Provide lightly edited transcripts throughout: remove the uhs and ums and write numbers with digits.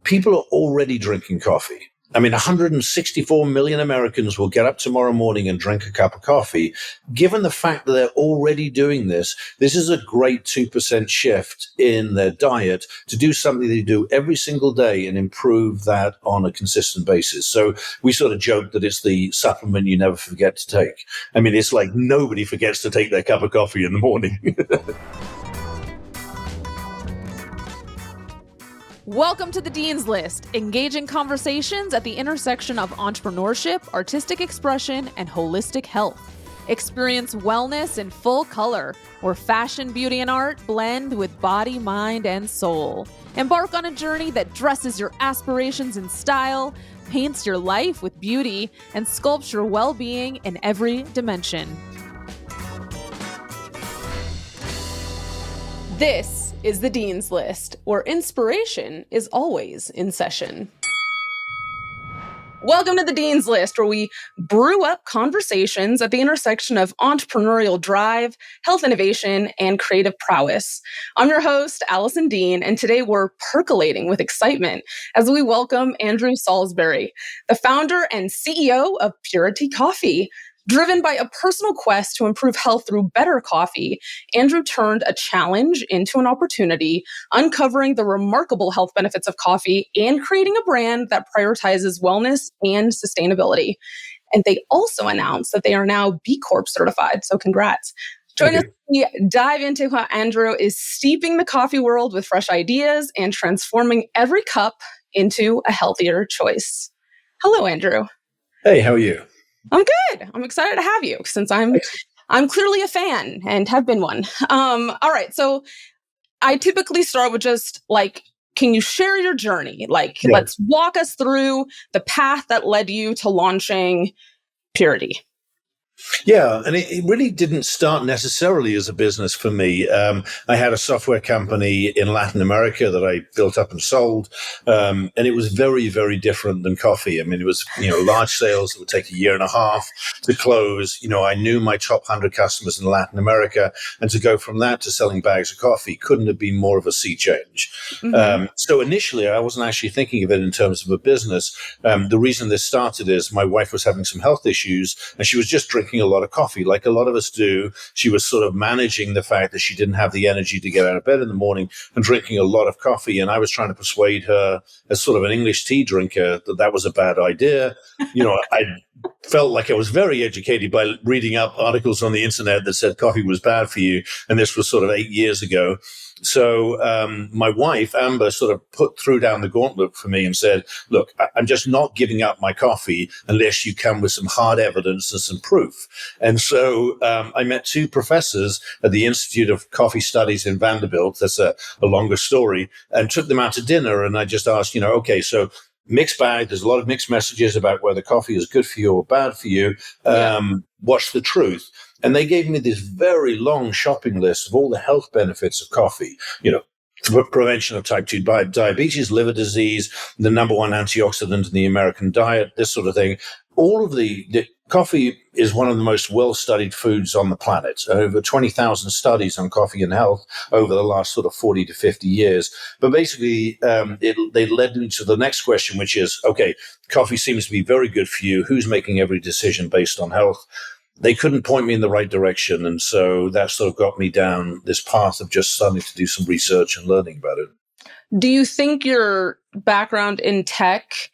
people are already drinking coffee. I mean, 164 million Americans will get up tomorrow morning and drink a cup of coffee. Given the fact that they're already doing this, this is a great 2% shift in their diet to do something they do every single day and improve that on a consistent basis. So we sort of joke that it's the supplement you never forget to take. I mean, it's like nobody forgets to take their cup of coffee in the morning. Welcome to the Dean's List, engaging conversations at the intersection of entrepreneurship, artistic expression, and holistic health. Experience wellness in full color, where fashion, beauty, and art blend with body, mind, and soul. Embark on a journey that dresses your aspirations in style, paints your life with beauty, and sculpts your well-being in every dimension. This is the Dean's List, where inspiration is always in session. Welcome to the Dean's List, where we brew up conversations at the intersection of entrepreneurial drive, health innovation, and creative prowess. I'm your host, Allison Dean, and today we're percolating with excitement as we welcome Andrew Salisbury, the founder and CEO of Purity Coffee. Driven by a personal quest to improve health through better coffee, Andrew turned a challenge into an opportunity, uncovering the remarkable health benefits of coffee and creating a brand that prioritizes wellness and sustainability. And they also announced that they are now B Corp certified, so congrats. Join us as we dive into how Andrew is steeping the coffee world with fresh ideas and transforming every cup into a healthier choice. Hello, Andrew. Hey, how are you? I'm good. I'm excited to have you since I'm clearly a fan and have been one. All right. So I typically start with just like, can you share your journey? Let's walk us through the path that led you to launching Purity. Yeah, and it really didn't start necessarily as a business for me. I had a software company in Latin America that I built up and sold, and it was very, very different than coffee. I mean, it was large sales that would take a year and a half to close. I knew my top 100 customers in Latin America, and to go from that to selling bags of coffee couldn't have been more of a sea change. Mm-hmm. So initially, I wasn't actually thinking of it in terms of a business. The reason this started is my wife was having some health issues, and she was just drinking a lot of coffee, like a lot of us do. She was sort of managing the fact that she didn't have the energy to get out of bed in the morning and drinking a lot of coffee. And I was trying to persuade her, as sort of an English tea drinker, that that was a bad idea. I felt like I was very educated by reading up articles on the internet that said coffee was bad for you. And this was sort of 8 years ago. So my wife, Amber, sort of threw down the gauntlet for me and said, look, I'm just not giving up my coffee unless you come with some hard evidence and some proof. And so I met two professors at the Institute of Coffee Studies in Vanderbilt. That's a longer story, and took them out to dinner. And I just asked, okay, so mixed bag. There's a lot of mixed messages about whether coffee is good for you or bad for you. What's the truth? And they gave me this very long shopping list of all the health benefits of coffee, prevention of type 2 diabetes, liver disease, the number one antioxidant in the American diet, this sort of thing. All of the coffee is one of the most well-studied foods on the planet. Over 20,000 studies on coffee and health over the last sort of 40 to 50 years. But basically, they led me to the next question, which is, okay, coffee seems to be very good for you. Who's making every decision based on health? They couldn't point me in the right direction. And so that sort of got me down this path of just starting to do some research and learning about it. Do you think your background in tech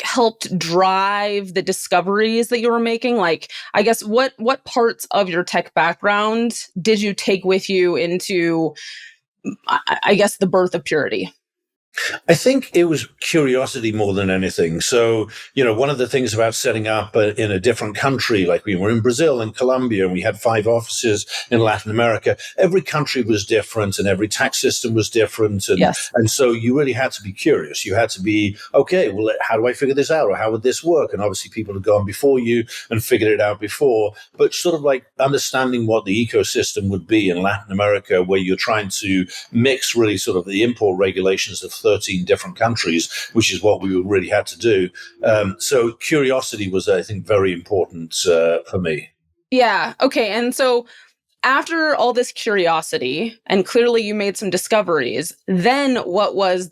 helped drive the discoveries that you were making? I guess what parts of your tech background did you take with you into, I guess, the birth of Purity? I think it was curiosity more than anything. So, one of the things about setting up in a different country, like we were in Brazil and Colombia, and we had 5 offices in Latin America, every country was different and every tax system was different. And, yes. And so you really had to be curious. You had to be, okay, well, how do I figure this out? Or how would this work? And obviously people had gone before you and figured it out before, but sort of like understanding what the ecosystem would be in Latin America, where you're trying to mix really sort of the import regulations of 13 different countries, which is what we really had to do. So curiosity was, I think, very important for me. Yeah. Okay. And so After all this curiosity, and clearly you made some discoveries, then what was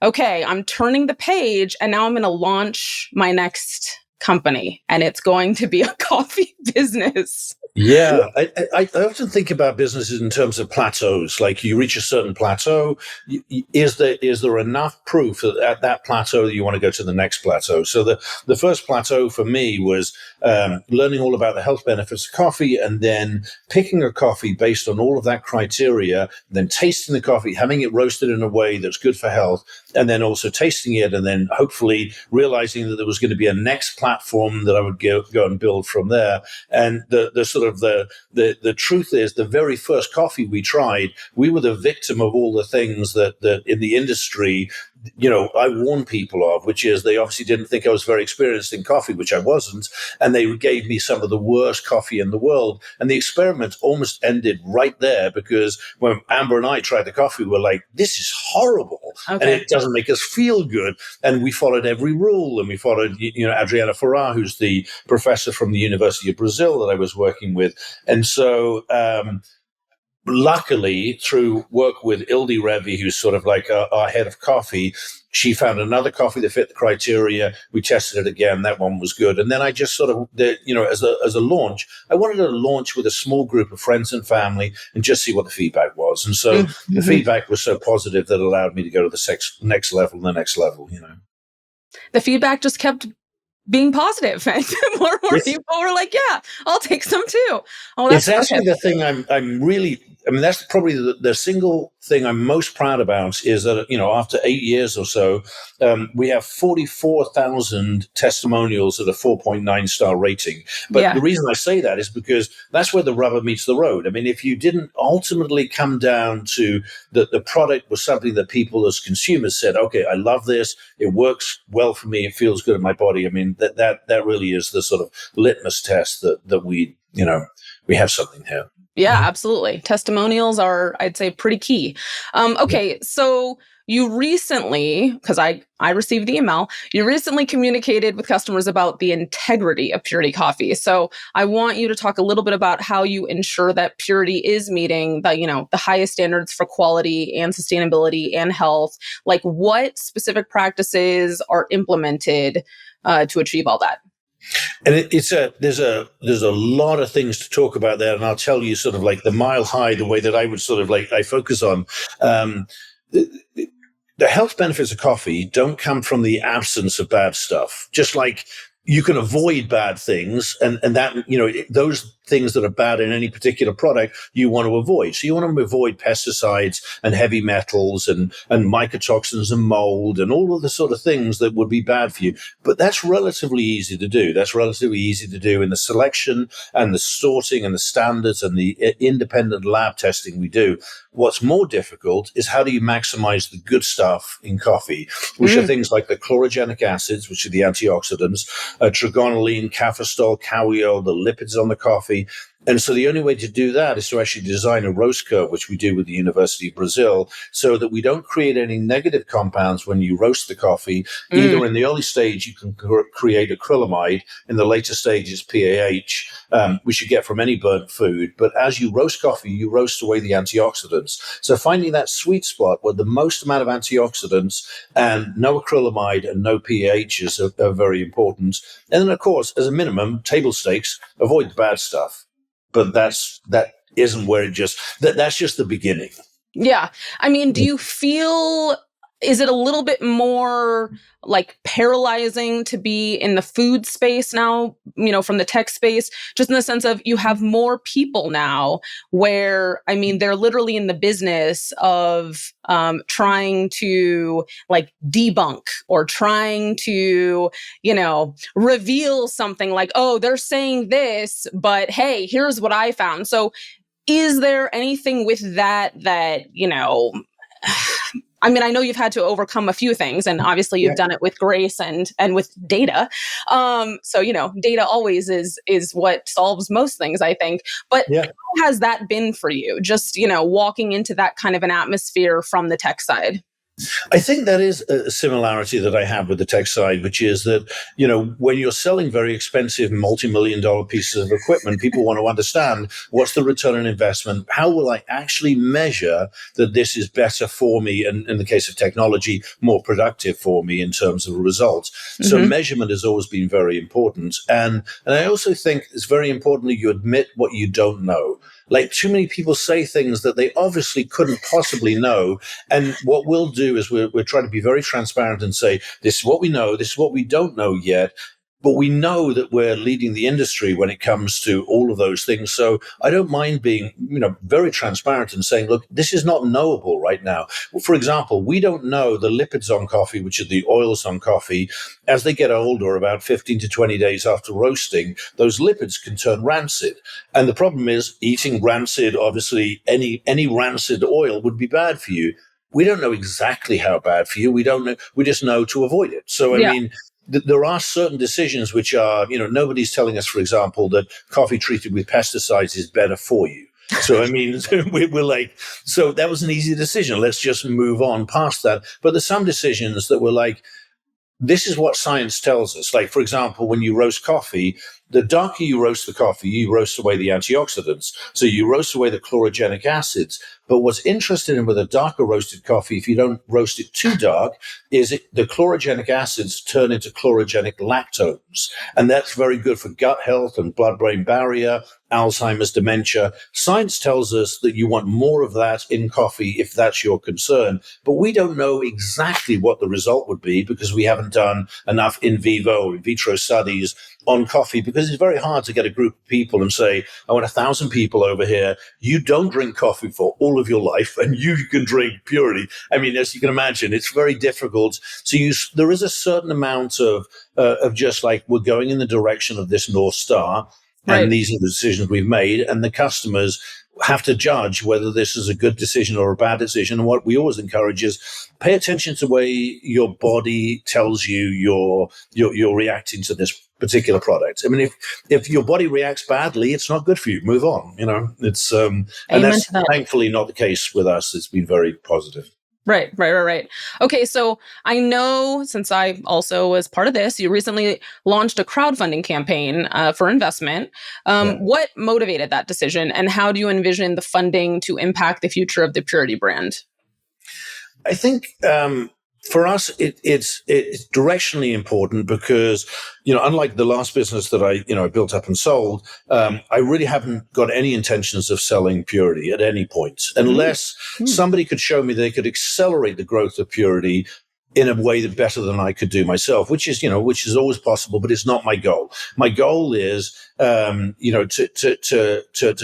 okay, I'm turning the page and now I'm going to launch my next company and it's going to be a coffee business? Yeah, I often think about businesses in terms of plateaus. Like you reach a certain plateau, is there enough proof that at that plateau that you want to go to the next plateau? So the first plateau for me was learning all about the health benefits of coffee, and then picking a coffee based on all of that criteria, then tasting the coffee, having it roasted in a way that's good for health, and then also tasting it, and then hopefully realizing that there was going to be a next platform that I would go and build from there. And the sort of the truth is, the very first coffee we tried, we were the victim of all the things that in the industry, I warn people of, which is they obviously didn't think I was very experienced in coffee, which I wasn't, and they gave me some of the worst coffee in the world. And the experiment almost ended right there, because when Amber and I tried the coffee, we were like, this is horrible, and it doesn't make us feel good. And we followed every rule, and we followed, Adriana Ferrar, who's the professor from the University of Brazil that I was working with. And so, luckily, through work with Ildi Revi, who's sort of like our head of coffee, she found another coffee that fit the criteria. We tested it again. That one was good. And then I just sort of, as a launch, I wanted to launch with a small group of friends and family and just see what the feedback was. And so the feedback was so positive that it allowed me to go to the next level, the next level, The feedback just kept being positive, and more and more people were like, yeah, I'll take some too. Oh, that's actually the thing I'm really, that's probably the single thing I'm most proud about, is that, after 8 years or so, we have 44,000 testimonials at a 4.9 star rating. But the reason I say that is because that's where the rubber meets the road. If you didn't ultimately come down to the product was something that people as consumers said, okay, I love this, it works well for me, it feels good in my body. That really is the sort of litmus test that we have something here. Yeah, absolutely. Testimonials are, I'd say, pretty key. So you recently, because I received the email, you recently communicated with customers about the integrity of Purity Coffee. So I want you to talk a little bit about how you ensure that Purity is meeting the highest standards for quality and sustainability and health. Like, what specific practices are implemented to achieve all that? And there's a lot of things to talk about there, and I'll tell you sort of like the mile high, the way that I would sort of like I focus on. The health benefits of coffee don't come from the absence of bad stuff. Just like you can avoid bad things, and that, those things that are bad in any particular product you want to avoid. So you want to avoid pesticides and heavy metals and mycotoxins and mold and all of the sort of things that would be bad for you. But that's relatively easy to do. That's relatively easy to do in the selection and the sorting and the standards and the independent lab testing we do. What's more difficult is how do you maximize the good stuff in coffee, which are things like the chlorogenic acids, which are the antioxidants, trigonylene, cafestol, kawiol, the lipids on the coffee. And so the only way to do that is to actually design a roast curve, which we do with the University of Brazil, so that we don't create any negative compounds when you roast the coffee. Either in the early stage, you can create acrylamide. In the later stages, PAH, which you get from any burnt food. But as you roast coffee, you roast away the antioxidants. So finding that sweet spot where the most amount of antioxidants and no acrylamide and no PAHs are very important. And then, of course, as a minimum, table stakes, avoid the bad stuff. But that isn't where that's just the beginning. Yeah. Do you feel, is it a little bit more like paralyzing to be in the food space now, from the tech space, just in the sense of you have more people now where, they're literally in the business of trying to like debunk or trying to, reveal something like, oh, they're saying this, but hey, here's what I found. So is there anything with that, I know you've had to overcome a few things, and obviously you've done it with grace and with data. Data always is what solves most things, I think. But how has that been for you? Just, walking into that kind of an atmosphere from the tech side? I think that is a similarity that I have with the tech side, which is that, when you're selling very expensive multi-million dollar pieces of equipment, people want to understand what's the return on investment? How will I actually measure that this is better for me? And in the case of technology, more productive for me in terms of results. So Mm-hmm. measurement has always been very important. And I also think it's very important that you admit what you don't know. Like too many people say things that they obviously couldn't possibly know. And what we'll do is we're trying to be very transparent and say, this is what we know, this is what we don't know yet. But we know that we're leading the industry when it comes to all of those things. So I don't mind being, very transparent and saying, look, this is not knowable right now. Well, for example, we don't know the lipids on coffee, which are the oils on coffee. As they get older, about 15 to 20 days after roasting, those lipids can turn rancid. And the problem is eating rancid, obviously, any rancid oil would be bad for you. We don't know exactly how bad for you. We don't know. We just know to avoid it. So, I Yeah. mean, there are certain decisions which are, nobody's telling us, for example, that coffee treated with pesticides is better for you. So, I mean, we're like, so that was an easy decision. Let's just move on past that. But there's some decisions that were like, this is what science tells us. Like, for example, when you roast coffee, the darker you roast the coffee, you roast away the antioxidants. So you roast away the chlorogenic acids. But what's interesting with a darker roasted coffee, if you don't roast it too dark, is the chlorogenic acids turn into chlorogenic lactones. And that's very good for gut health and blood-brain barrier, Alzheimer's, dementia. Science tells us that you want more of that in coffee if that's your concern. But we don't know exactly what the result would be because we haven't done enough in vivo or in vitro studies on coffee, because it's very hard to get a group of people and say, I want 1,000 people over here. You don't drink coffee for all of your life and you can drink purity. I mean, as you can imagine, it's very difficult. So there is a certain amount of just like, we're going in the direction of this North Star. Right. And these are the decisions we've made. And the customers have to judge whether this is a good decision or a bad decision. And what we always encourage is pay attention to the way your body tells you you're reacting to this particular product. I mean, if your body reacts badly, it's not good for you. Move on. It's and Amen that's to that. thankfully not the case with us. It's been very positive. Right. Okay, so I know since I also was part of this, you recently launched a crowdfunding campaign for investment. Yeah. What motivated that decision, and how do you envision the funding to impact the future of the Purity brand? I think for us, it's directionally important because, unlike the last business that I built up and sold, I really haven't got any intentions of selling Purity at any point, unless somebody could show me they could accelerate the growth of Purity in a way that better than I could do myself, which is always possible, but it's not my goal. My goal is, to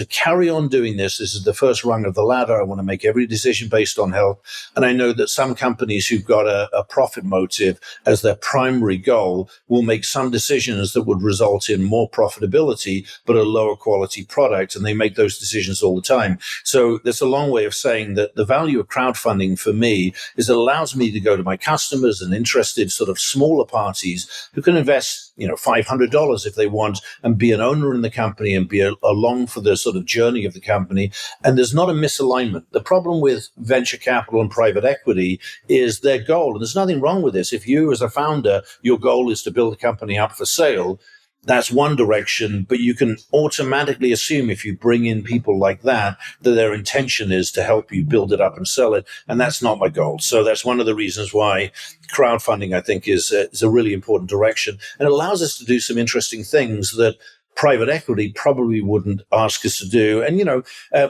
carry on doing this. This is the first rung of the ladder. I want to make every decision based on health. And I know that some companies who've got a profit motive as their primary goal will make some decisions that would result in more profitability, but a lower quality product. And they make those decisions all the time. So there's a long way of saying that the value of crowdfunding for me is it allows me to go to my customers and interested sort of smaller parties who can invest, $500 if they want and be an owner in the company and be along for the sort of journey of the company. And there's not a misalignment. The problem with venture capital and private equity is their goal. And there's nothing wrong with this. If you as a founder, your goal is to build a company up for sale, that's one direction, but you can automatically assume if you bring in people like that their intention is to help you build it up and sell it. And that's not my goal. So that's one of the reasons why crowdfunding, I think, is a really important direction. And it allows us to do some interesting things that private equity probably wouldn't ask us to do. And,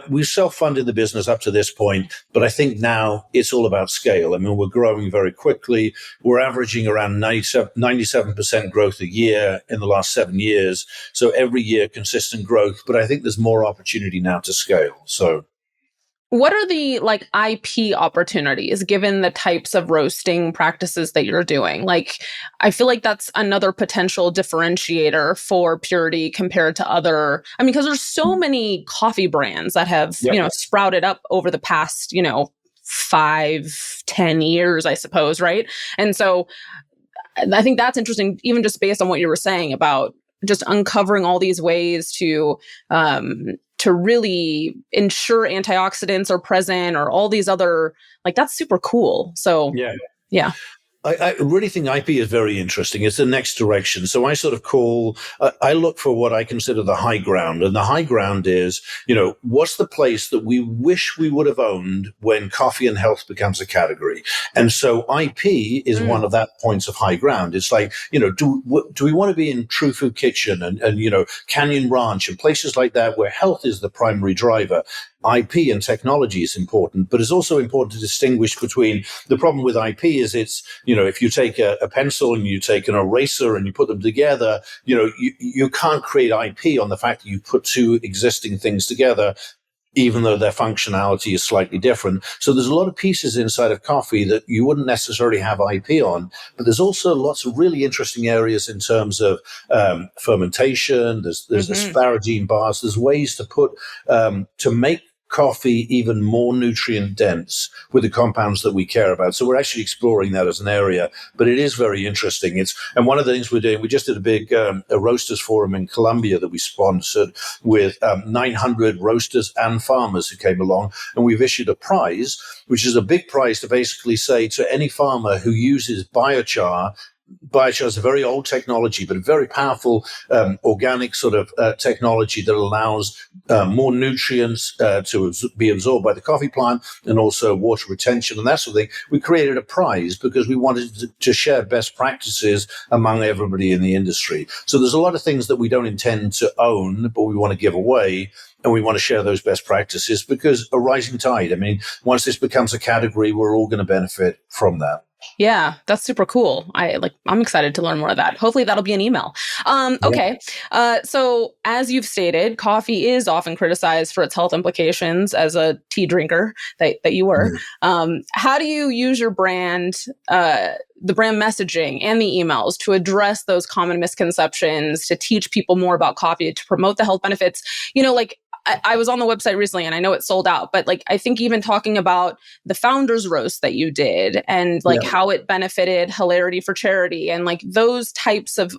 we've self-funded the business up to this point, but I think now it's all about scale. I mean, we're growing very quickly. We're averaging around 97% growth a year in the last 7 years. So every year, consistent growth. But I think there's more opportunity now to scale. So What are the IP opportunities given the types of roasting practices that you're doing? I feel like that's another potential differentiator for Purity compared to other, because there's so many coffee brands that have, yeah. Sprouted up over the past, 5-10 years, I suppose. Right. And so I think that's interesting, even just based on what you were saying about just uncovering all these ways to to really ensure antioxidants are present or all these other, like, that's super cool. So yeah. I really think IP is very interesting. It's the next direction. So I sort of I look for what I consider the high ground. And the high ground is, what's the place that we wish we would have owned when coffee and health becomes a category? And so IP is one of that points of high ground. It's like, do we want to be in True Food Kitchen and Canyon Ranch and places like that where health is the primary driver? IP and technology is important, but it's also important to distinguish between the problem with IP is if you take a pencil and you take an eraser and you put them together, you can't create IP on the fact that you put two existing things together, even though their functionality is slightly different. So there's a lot of pieces inside of coffee that you wouldn't necessarily have IP on, but there's also lots of really interesting areas in terms of fermentation. There's asparagine bars. There's ways to put, to make coffee even more nutrient dense with the compounds that we care about. So we're actually exploring that as an area, but it is very interesting. And one of the things we're doing, we just did a big a roasters forum in Colombia that we sponsored with 900 roasters and farmers who came along, and we've issued a prize, which is a big prize to basically say to any farmer who uses biochar. Biochar is a very old technology, but a very powerful organic sort of technology that allows more nutrients to be absorbed by the coffee plant and also water retention and that sort of thing. We created a prize because we wanted to share best practices among everybody in the industry. So there's a lot of things that we don't intend to own, but we want to give away. And we want to share those best practices because a rising tide. I mean, once this becomes a category, we're all going to benefit from that. Yeah, that's super cool. I'm excited to learn more of that. Hopefully that'll be an email. Okay. So as you've stated, coffee is often criticized for its health implications as a tea drinker that you were. How do you use your brand, the brand messaging and the emails to address those common misconceptions, to teach people more about coffee, to promote the health benefits? I was on the website recently and I know it's sold out, but I think even talking about the founders roast that you did and how it benefited Hilarity for Charity and those types of,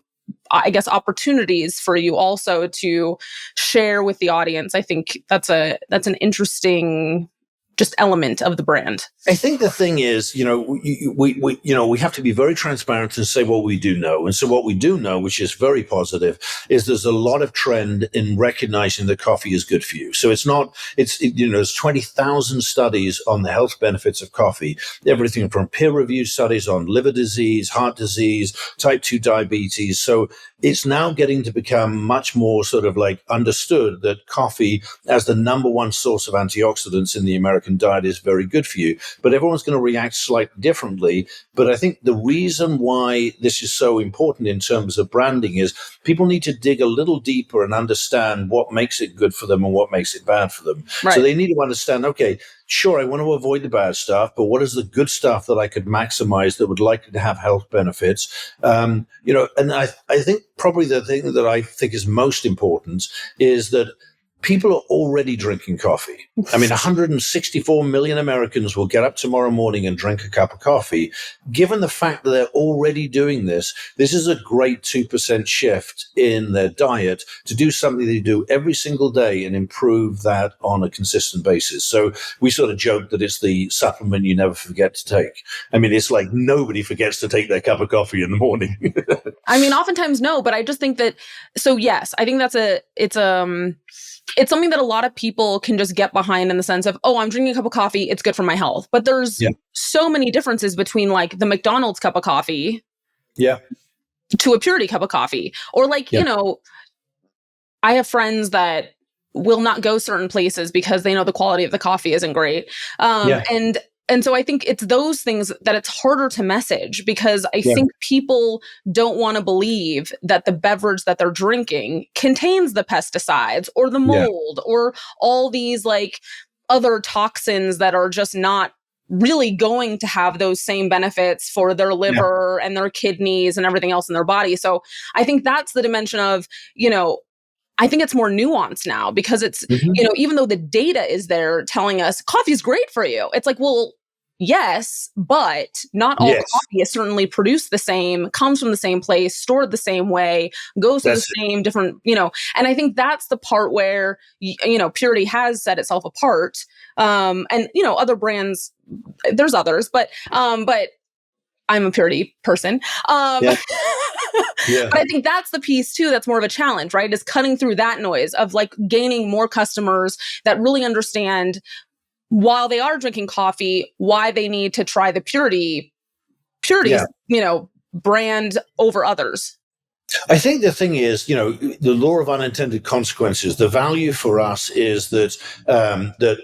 I guess, opportunities for you also to share with the audience. I think that's an interesting just element of the brand. I think the thing is, we have to be very transparent and say what we do know. And so what we do know, which is very positive, is there's a lot of trend in recognizing that coffee is good for you. So there's 20,000 studies on the health benefits of coffee, everything from peer-reviewed studies on liver disease, heart disease, type 2 diabetes. So it's now getting to become much more sort of understood that coffee as the number one source of antioxidants in the American diet is very good for you. But everyone's going to react slightly differently. But I think the reason why this is so important in terms of branding is people need to dig a little deeper and understand what makes it good for them and what makes it bad for them. Right. So they need to understand, okay, sure, I want to avoid the bad stuff, but what is the good stuff that I could maximize that would likely to have health benefits? And I think probably the thing that I think is most important is that people are already drinking coffee. I mean, 164 million Americans will get up tomorrow morning and drink a cup of coffee. Given the fact that they're already doing this, this is a great 2% shift in their diet to do something they do every single day and improve that on a consistent basis. So we sort of joke that it's the supplement you never forget to take. I mean, it's like nobody forgets to take their cup of coffee in the morning. I mean, oftentimes no, but I just think that, so yes, I think it's something that a lot of people can just get behind in the sense of, oh, I'm drinking a cup of coffee, it's good for my health. But there's so many differences between the McDonald's cup of coffee to a Purity cup of coffee. Or I have friends that will not go certain places because they know the quality of the coffee isn't great. And so I think it's those things that it's harder to message because I think people don't want to believe that the beverage that they're drinking contains the pesticides or the mold or all these other toxins that are just not really going to have those same benefits for their liver and their kidneys and everything else in their body. So I think that's the dimension of, I think it's more nuanced now because it's, even though the data is there telling us coffee is great for you, it's well, yes, but not all Yes, coffee is certainly produced the same, comes from the same place, stored the same way, goes through the that's it. same different, and I think that's the part where, Purity has set itself apart. And, other brands, there's others, but I'm a Purity person. Yeah, But yeah. I think that's the piece too that's more of a challenge, right? Is cutting through that noise of like gaining more customers that really understand, while they are drinking coffee, why they need to try the Purity's, Yeah. brand over others. I think the thing is, the law of unintended consequences. The value for us is that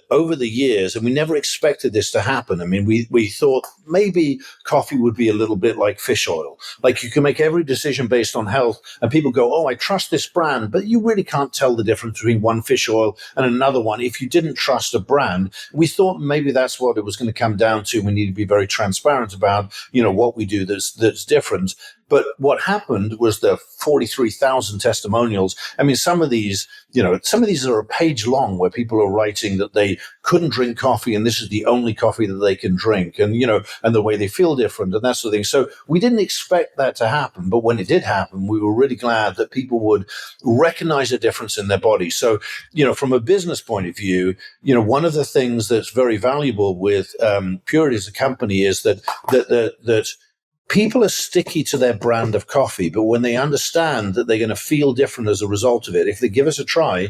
over the years, and we never expected this to happen. I mean, we thought maybe coffee would be a little bit like fish oil, like you can make every decision based on health, and people go, "Oh, I trust this brand," but you really can't tell the difference between one fish oil and another one if you didn't trust a brand. We thought maybe that's what it was going to come down to. We need to be very transparent about, what we do that's different. But what happened was the 43,000 testimonials. I mean, some of these are a page long where people are writing that they couldn't drink coffee and this is the only coffee that they can drink, and, and the way they feel different and that sort of thing. So we didn't expect that to happen. But when it did happen, we were really glad that people would recognize a difference in their body. So, from a business point of view, one of the things that's very valuable with Purity as a company is that people are sticky to their brand of coffee, but when they understand that they're going to feel different as a result of it, if they give us a try,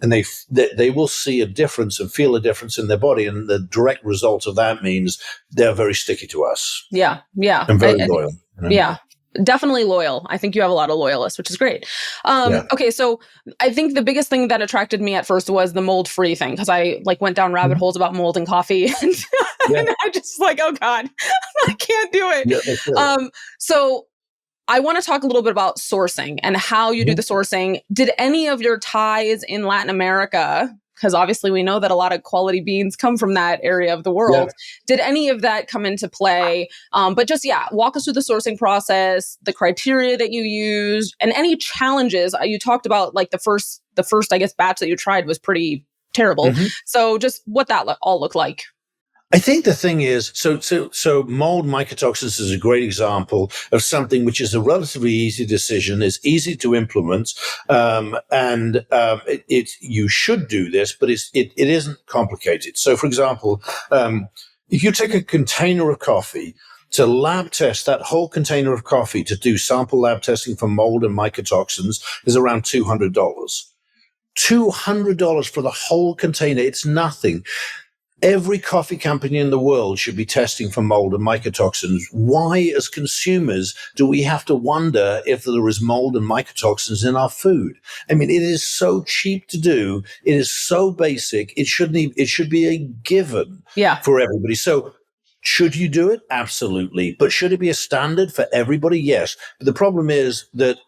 and they will see a difference and feel a difference in their body, and the direct result of that means they're very sticky to us. Yeah, and very loyal. Yeah. Definitely loyal. I think you have a lot of loyalists, which is great. Okay, so I think the biggest thing that attracted me at first was the mold-free thing, because I went down rabbit holes about mold and coffee, and, and I just oh God, I can't do it. Yeah, so I want to talk a little bit about sourcing and how you do the sourcing. Did any of your ties in Latin America, because obviously we know that a lot of quality beans come from that area of the world. Did any of that come into play? But just, walk us through the sourcing process, the criteria that you used, and any challenges. You talked about the first, I guess, batch that you tried was pretty terrible. So just what that all looked like. I think the thing is, so mold mycotoxins is a great example of something which is a relatively easy decision, is easy to implement, and you should do this, but it isn't complicated. So, for example, if you take a container of coffee, to lab test that whole container of coffee, to do sample lab testing for mold and mycotoxins, is around $200. $200 for the whole container. It's nothing. Every coffee company in the world should be testing for mold and mycotoxins. Why, as consumers, do we have to wonder if there is mold and mycotoxins in our food? I mean, it is so cheap to do. It is so basic. It should be a given for everybody. So, should you do it? Absolutely. But should it be a standard for everybody? Yes. But the problem is that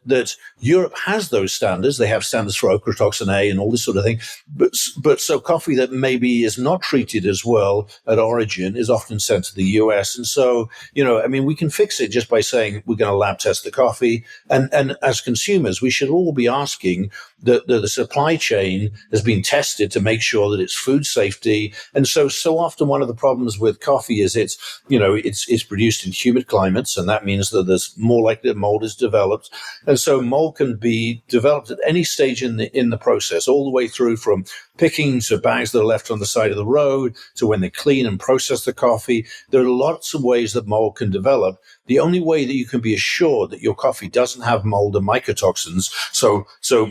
Europe has those standards. They have standards for ochratoxin A and all this sort of thing. But so coffee that maybe is not treated as well at origin is often sent to the US. And so, we can fix it just by saying we're going to lab test the coffee. And as consumers, we should all be asking that the supply chain has been tested to make sure that it's food safety. And so often one of the problems with coffee is it's produced in humid climates, and that means that there's more likely that mold is developed. And so mold can be developed at any stage in the process, all the way through from picking to bags that are left on the side of the road to when they clean and process the coffee. There are lots of ways that mold can develop. The only way that you can be assured that your coffee doesn't have mold and mycotoxins. So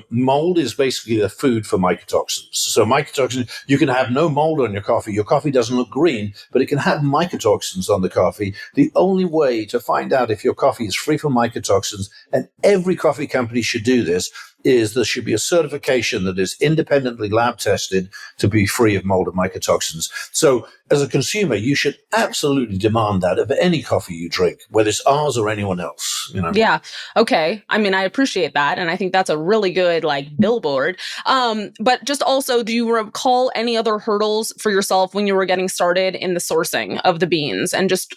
mold is basically the food for mycotoxins. So mycotoxins, you can have no mold on your coffee. Your coffee doesn't look green, but it can have mycotoxins on the coffee. The only way to find out if your coffee is free from mycotoxins, and every coffee company should do this, is there should be a certification that is independently lab tested to be free of mold and mycotoxins. So as a consumer, you should absolutely demand that of any coffee you drink, whether it's ours or anyone else. things, you know. Yeah. Okay. I mean, I appreciate that. And I think that's a really good billboard. But just also, do you recall any other hurdles for yourself when you were getting started in the sourcing of the beans and just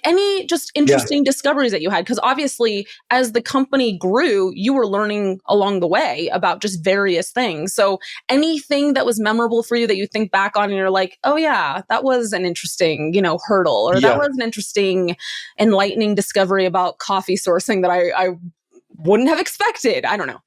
any just Yeah. interesting discoveries that you had? Because obviously, as the company grew, you were learning along the way about just various things. So anything that was memorable for you that you think back on and you're like, oh yeah, that was an interesting, hurdle, or that Yeah. was an interesting, enlightening discovery about coffee sourcing that I wouldn't have expected. I don't know.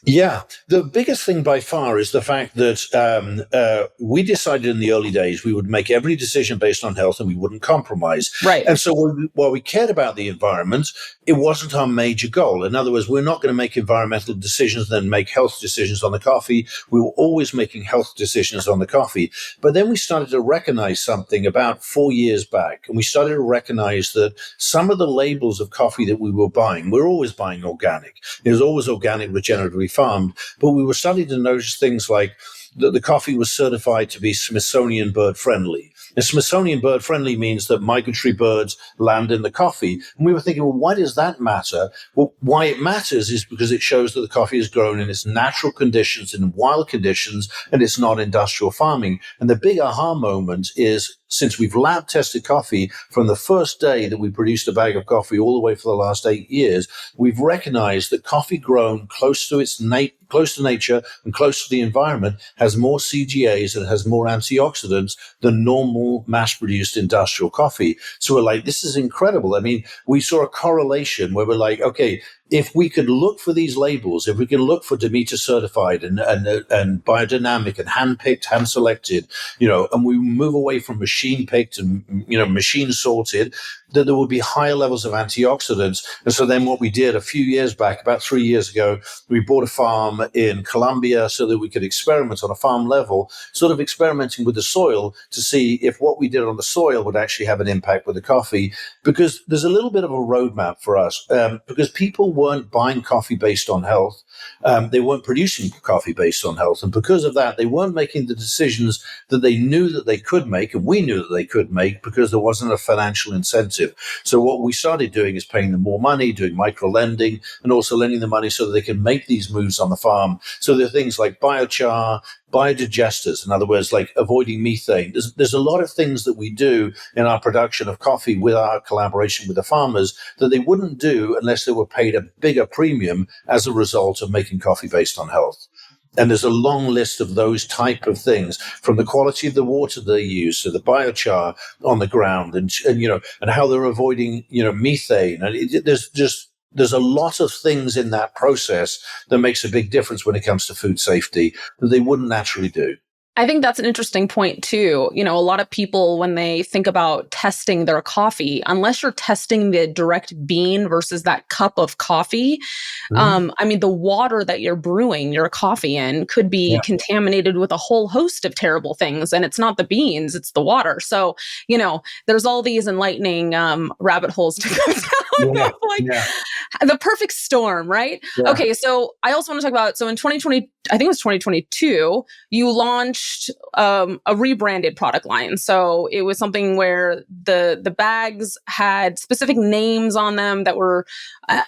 Yeah, the biggest thing by far is the fact that we decided in the early days we would make every decision based on health and we wouldn't compromise. Right. And so while we cared about the environment, it wasn't our major goal. In other words, we're not going to make environmental decisions, then make health decisions on the coffee. We were always making health decisions on the coffee. But then we started to recognize something about 4 years back, and we started to recognize that some of the labels of coffee that we were buying, we're always buying organic. It was always organic, regeneratively farmed, but we were starting to notice things like that the coffee was certified to be Smithsonian bird friendly. And Smithsonian bird friendly means that migratory birds land in the coffee. And we were thinking, well, why does that matter? Well, why it matters is because it shows that the coffee is grown in its natural conditions, in wild conditions, and it's not industrial farming. And the big aha moment is, since we've lab tested coffee from the first day that we produced a bag of coffee all the way for the last 8 years, we've recognized that coffee grown close to close to nature and close to the environment has more CGAs and has more antioxidants than normal mass-produced industrial coffee. So we're like, this is incredible. I mean, we saw a correlation where we're like, okay, if we could look for these labels, if we can look for Demeter certified and biodynamic and hand-picked, hand-selected, and we move away from machine-picked and, machine sorted, that there would be higher levels of antioxidants. And so then what we did a few years back, about 3 years ago, we bought a farm in Colombia so that we could experiment on a farm level, sort of experimenting with the soil to see if what we did on the soil would actually have an impact with the coffee. Because there's a little bit of a roadmap for us, because people weren't buying coffee based on health. They weren't producing coffee based on health. And because of that, they weren't making the decisions that they knew that they could make, and we knew that they could make, because there wasn't a financial incentive. So what we started doing is paying them more money, doing micro lending, and also lending them money so that they can make these moves on the farm. So there are things like biochar, biodigesters, in other words, like avoiding methane. There's a lot of things that we do in our production of coffee with our collaboration with the farmers that they wouldn't do unless they were paid a bigger premium as a result of making coffee based on health. And there's a long list of those type of things, from the quality of the water they use to the biochar on the ground, and how they're avoiding methane. And there's a lot of things in that process that makes a big difference when it comes to food safety that they wouldn't naturally do. I think that's an interesting point too. A lot of people, when they think about testing their coffee, unless you're testing the direct bean versus that cup of coffee, the water that you're brewing your coffee in could be contaminated with a whole host of terrible things. And it's not the beans, it's the water. So, there's all these enlightening rabbit holes to go down. The perfect storm, right? Yeah. Okay, so I also want to talk about, so in 2020, I think it was 2022, you launched a rebranded product line. So it was something where the bags had specific names on them that were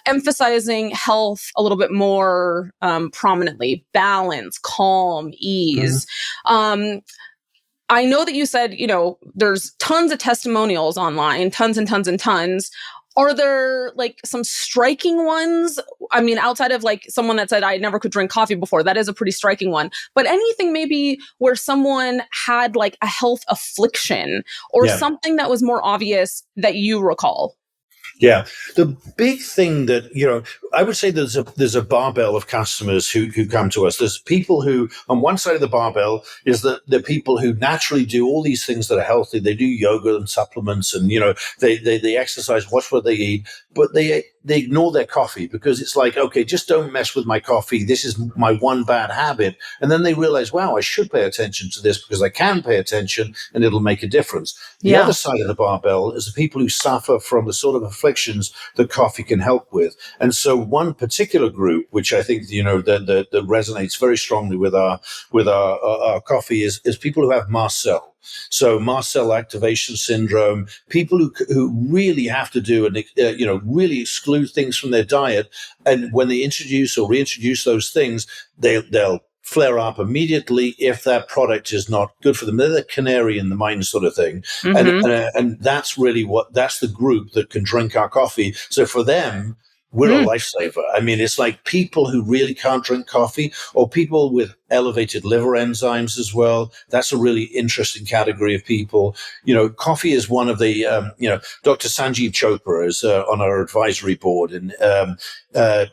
emphasizing health a little bit more prominently: balance, calm, ease. I know that you said, there's tons of testimonials online, tons and tons and tons. Are there some striking ones? I mean, outside of someone that said, I never could drink coffee before, that is a pretty striking one. But anything maybe where someone had a health affliction or something that was more obvious that you recall? Yeah, the big thing that I would say there's a barbell of customers who come to us. There's people who, on one side of the barbell, is the people who naturally do all these things that are healthy. They do yoga and supplements, and they exercise, watch what they eat, but they ignore their coffee because it's like, okay, just don't mess with my coffee. This is my one bad habit, and then they realize, wow, I should pay attention to this because I can pay attention, and it'll make a difference. The other side of the barbell is the people who suffer from the sort of afflictions that coffee can help with. And so one particular group, which I think, that resonates very strongly with our coffee is people who have mast cell. So mast cell activation syndrome, people who really have to do and really exclude things from their diet, and when they introduce or reintroduce those things, they'll flare up immediately if that product is not good for them. They're the canary in the mine sort of thing. And that's really that's the group that can drink our coffee. So for them, we're a lifesaver. I mean, it's like people who really can't drink coffee, or people with elevated liver enzymes as well. That's a really interesting category of people. Coffee is one of the, Dr. Sanjeev Chopra is on our advisory board. And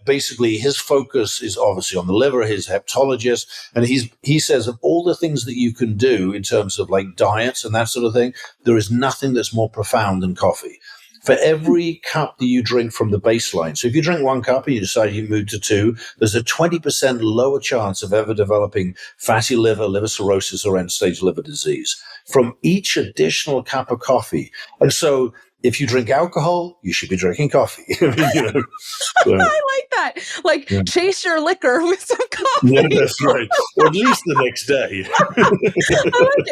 basically his focus is obviously on the liver, his heptologist. And he says of all the things that you can do in terms of like diets and that sort of thing, there is nothing that's more profound than coffee. For every cup that you drink from the baseline, so if you drink 1 cup and you decide you move to 2, there's a 20% lower chance of ever developing fatty liver, liver cirrhosis, or end-stage liver disease from each additional cup of coffee. And so if you drink alcohol, you should be drinking coffee. So, I like that. Like, chase your liquor with some coffee. Yeah, that's right. Or at least the next day.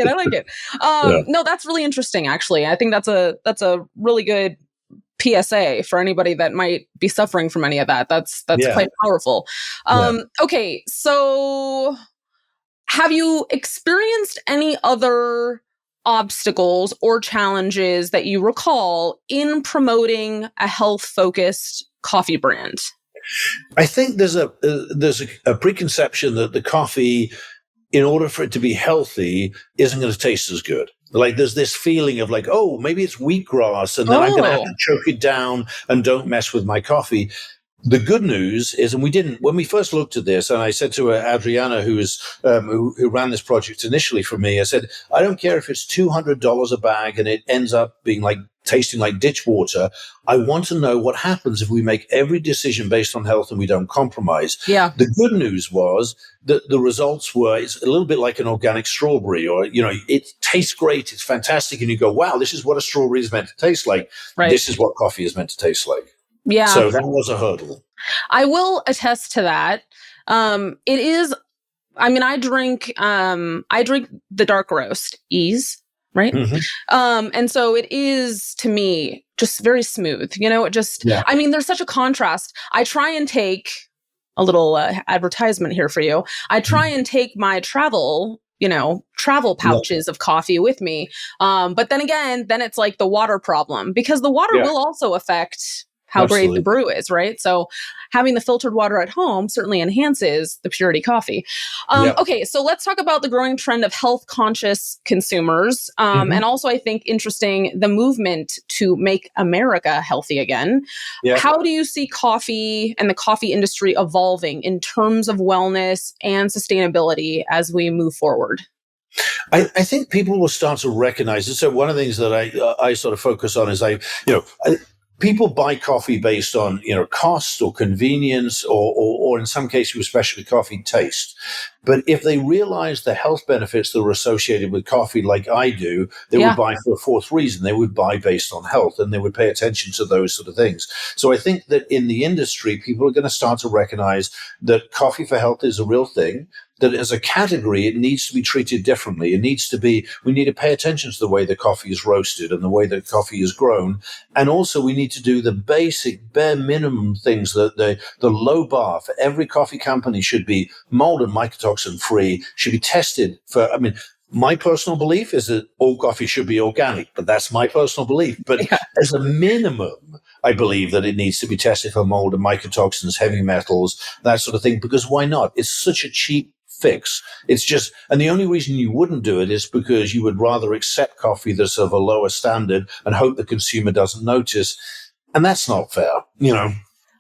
I like it. No, that's really interesting, actually. I think that's a really good PSA for anybody that might be suffering from any of that. That's quite powerful. Okay, so have you experienced any other obstacles or challenges that you recall in promoting a health-focused coffee brand? I think there's a preconception that the coffee, in order for it to be healthy, isn't going to taste as good. Like there's this feeling of like, oh, maybe it's wheatgrass, and then I'm going to have to choke it down and don't mess with my coffee. The good news is, and when we first looked at this, and I said to Adriana, who ran this project initially for me, I said, I don't care if it's $200 a bag and it ends up being tasting like ditch water. I want to know what happens if we make every decision based on health and we don't compromise. Yeah. The good news was that the results were, it's a little bit like an organic strawberry, or, it tastes great. It's fantastic. And you go, wow, this is what a strawberry is meant to taste like. Right. This is what coffee is meant to taste like. Yeah. So that was a hurdle. I will attest to that. It is, I drink the dark roast ease, right? Mm-hmm. And so it is, to me, just very smooth. There's such a contrast. I try and take a little advertisement here for you. I try and take my travel pouches of coffee with me. But then again, it's like the water problem, because the water will also affect how great the brew is, right? So having the filtered water at home certainly enhances the purity coffee. Okay, so let's talk about the growing trend of health-conscious consumers. And also, I think, interesting, the movement to make America healthy again. Yeah. How do you see coffee and the coffee industry evolving in terms of wellness and sustainability as we move forward? I think people will start to recognize it. So one of the things that I sort of focus on is people buy coffee based on, cost or convenience or in some cases, especially coffee taste. But if they realize the health benefits that are associated with coffee, like I do, they would buy for a fourth reason. They would buy based on health, and they would pay attention to those sort of things. So I think that in the industry, people are going to start to recognize that coffee for health is a real thing, that as a category, it needs to be treated differently. We need to pay attention to the way the coffee is roasted and the way that coffee is grown. And also we need to do the basic bare minimum things, that the low bar for every coffee company should be mold and mycotoxin free, should be tested for, my personal belief is that all coffee should be organic, but that's my personal belief. But as a minimum, I believe that it needs to be tested for mold and mycotoxins, heavy metals, that sort of thing, because why not? It's such a cheap fix. It's just, and the only reason you wouldn't do it is because you would rather accept coffee that's of a lower standard and hope the consumer doesn't notice. And that's not fair,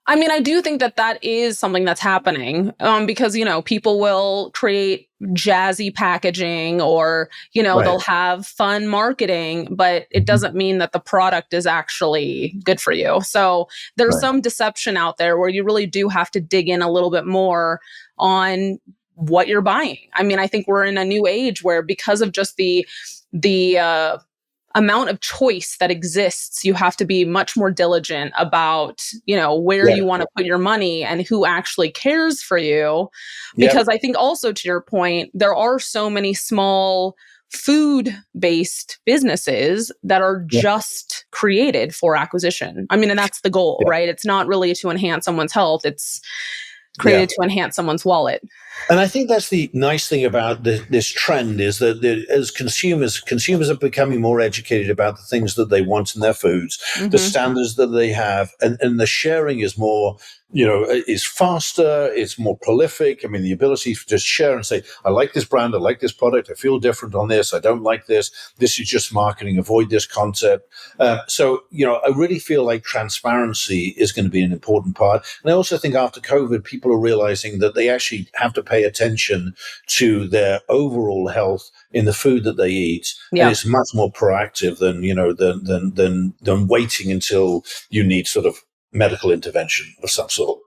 I do think that is something that's happening because, people will create jazzy packaging or, they'll have fun marketing, but it doesn't mean that the product is actually good for you. So there's some deception out there where you really do have to dig in a little bit more on what you're buying. I think we're in a new age where, because of just the amount of choice that exists, you have to be much more diligent about, where you want to put your money and who actually cares for you. Because I think also, to your point, there are so many small food-based businesses that are just created for acquisition. I mean, and that's the goal, right? It's not really to enhance someone's health. It's created to enhance someone's wallet. And I think that's the nice thing about this trend is that as consumers are becoming more educated about the things that they want in their foods, the standards that they have, and the sharing is more, is faster, it's more prolific. I mean, the ability to just share and say, I like this brand, I like this product, I feel different on this, I don't like this is just marketing, avoid this concept. So, I really feel like transparency is going to be an important part. And I also think after COVID, people are realizing that they actually have to pay attention to their overall health in the food that they eat. And it's much more proactive than, than waiting until you need sort of medical intervention of some sort.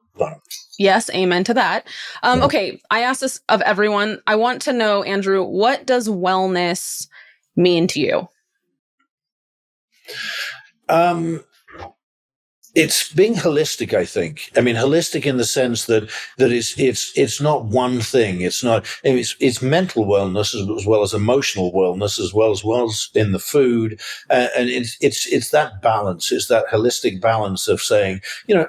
Yes, amen to that. Okay, I asked this of everyone. I want to know, Andrew, what does wellness mean to you? It's being holistic, I think. I mean, holistic in the sense that it's not one thing. It's mental wellness as well as emotional wellness as well as in the food, and it's that balance. It's that holistic balance of saying,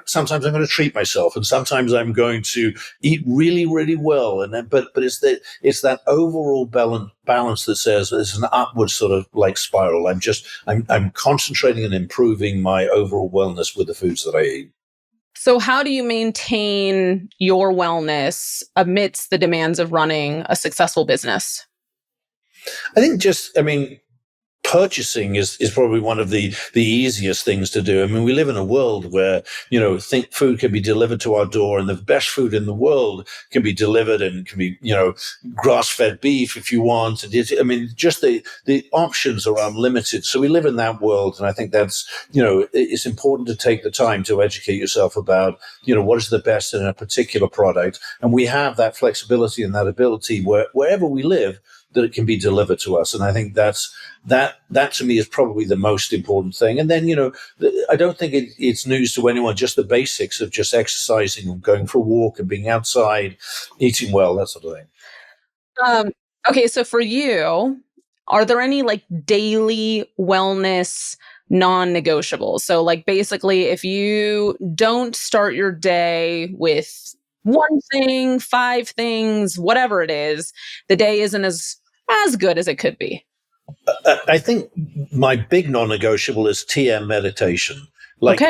sometimes I'm going to treat myself, and sometimes I'm going to eat really, really well, and then, but it's that overall balance that says it's an upward sort of like spiral. I'm concentrating and improving my overall wellness with the foods that I eat. So how do you maintain your wellness amidst the demands of running a successful business? I think purchasing is probably one of the easiest things to do. I mean, we live in a world where, think food can be delivered to our door, and the best food in the world can be delivered and can be, grass-fed beef if you want. Just the options are unlimited. So we live in that world. And I think that's, it's important to take the time to educate yourself about, what is the best in a particular product. And we have that flexibility and that ability wherever we live, that it can be delivered to us. And I think that to me is probably the most important thing. And then, I don't think it's news to anyone, just the basics of just exercising and going for a walk and being outside, eating well, that sort of thing. Okay, so for you, are there any like daily wellness non-negotiables? So like basically if you don't start your day with one thing, 5 things, whatever it is, the day isn't as good as it could be. I think my big non-negotiable is TM meditation. Like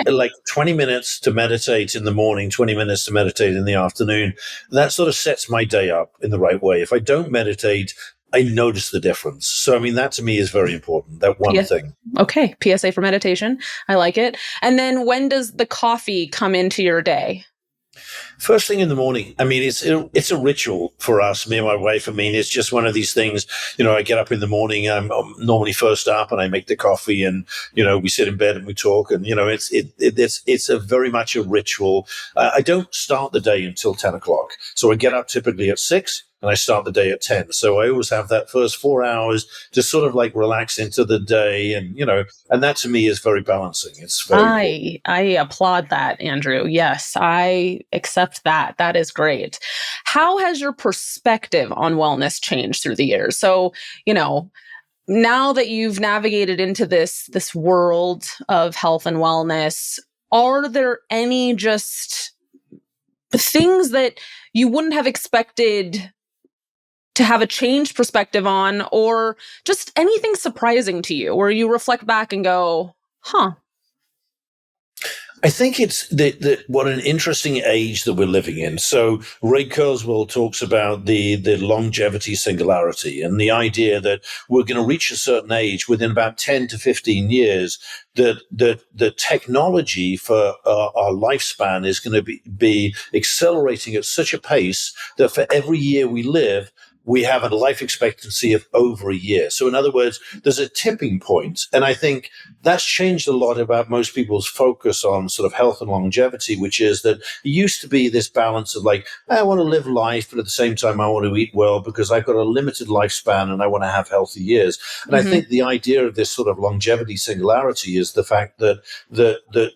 20 minutes to meditate in the morning, 20 minutes to meditate in the afternoon. That sort of sets my day up in the right way. If I don't meditate, I notice the difference. So, that to me is very important, that one thing. Okay. PSA for meditation. I like it. And then when does the coffee come into your day? First thing in the morning. It's a ritual for us, me and my wife. It's just one of these things. I get up in the morning. I'm normally first up, and I make the coffee, and we sit in bed and we talk, and it's a very much a ritual. I don't start the day until 10 o'clock, so I get up typically at 6. And I start the day at 10. So I always have that first 4 hours to sort of like relax into the day. And, and that to me is very balancing. It's very I applaud that, Andrew. Yes, I accept that. That is great. How has your perspective on wellness changed through the years? So, now that you've navigated into this world of health and wellness, are there any just things that you wouldn't have expected to have a changed perspective on, or just anything surprising to you where you reflect back and go, huh? I think it's what an interesting age that we're living in. So Ray Kurzweil talks about the longevity singularity and the idea that we're going to reach a certain age within about 10 to 15 years, that the technology for our lifespan is going to be accelerating at such a pace that for every year we live, we have a life expectancy of over a year. So in other words, there's a tipping point. And I think that's changed a lot about most people's focus on sort of health and longevity, which is that it used to be this balance of like, I want to live life, but at the same time, I want to eat well because I've got a limited lifespan and I want to have healthy years. And I think the idea of this sort of longevity singularity is the fact that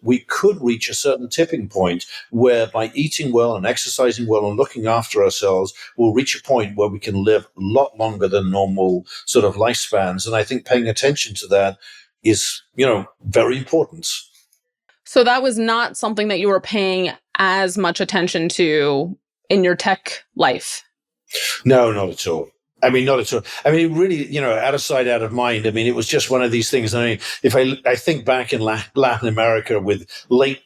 we could reach a certain tipping point where by eating well and exercising well and looking after ourselves, we'll reach a point where we can can live a lot longer than normal sort of lifespans. And I think paying attention to that is, very important. So that was not something that you were paying as much attention to in your tech life. No, not at all. I mean, not at all. I mean, really, out of sight, out of mind. I mean, it was just one of these things. I mean, if I think back in Latin America with late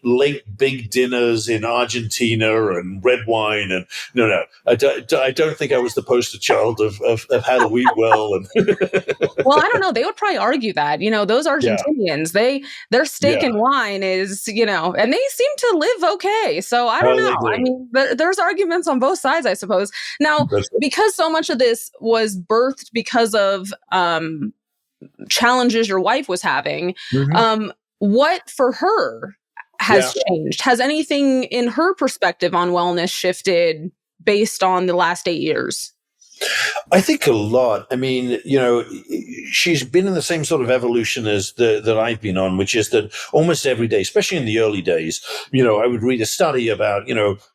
big dinners in Argentina and red wine, and no, I don't think I was the poster child of how to eat well. And Well, I don't know. They would probably argue that, those yeah, Argentinians, their steak yeah. and wine is, and they seem to live okay. So I don't Oh, they know. I do. mean, there's arguments on both sides, I suppose. Now, That's because so much of this was birthed because of challenges your wife was having, Mhm. what for her Yeah. has changed? Has anything in her perspective on wellness shifted based on the last 8 years? I think a lot. I mean, she's been in the same sort of evolution as that I've been on, which is that almost every day, especially in the early days, I would read a study about,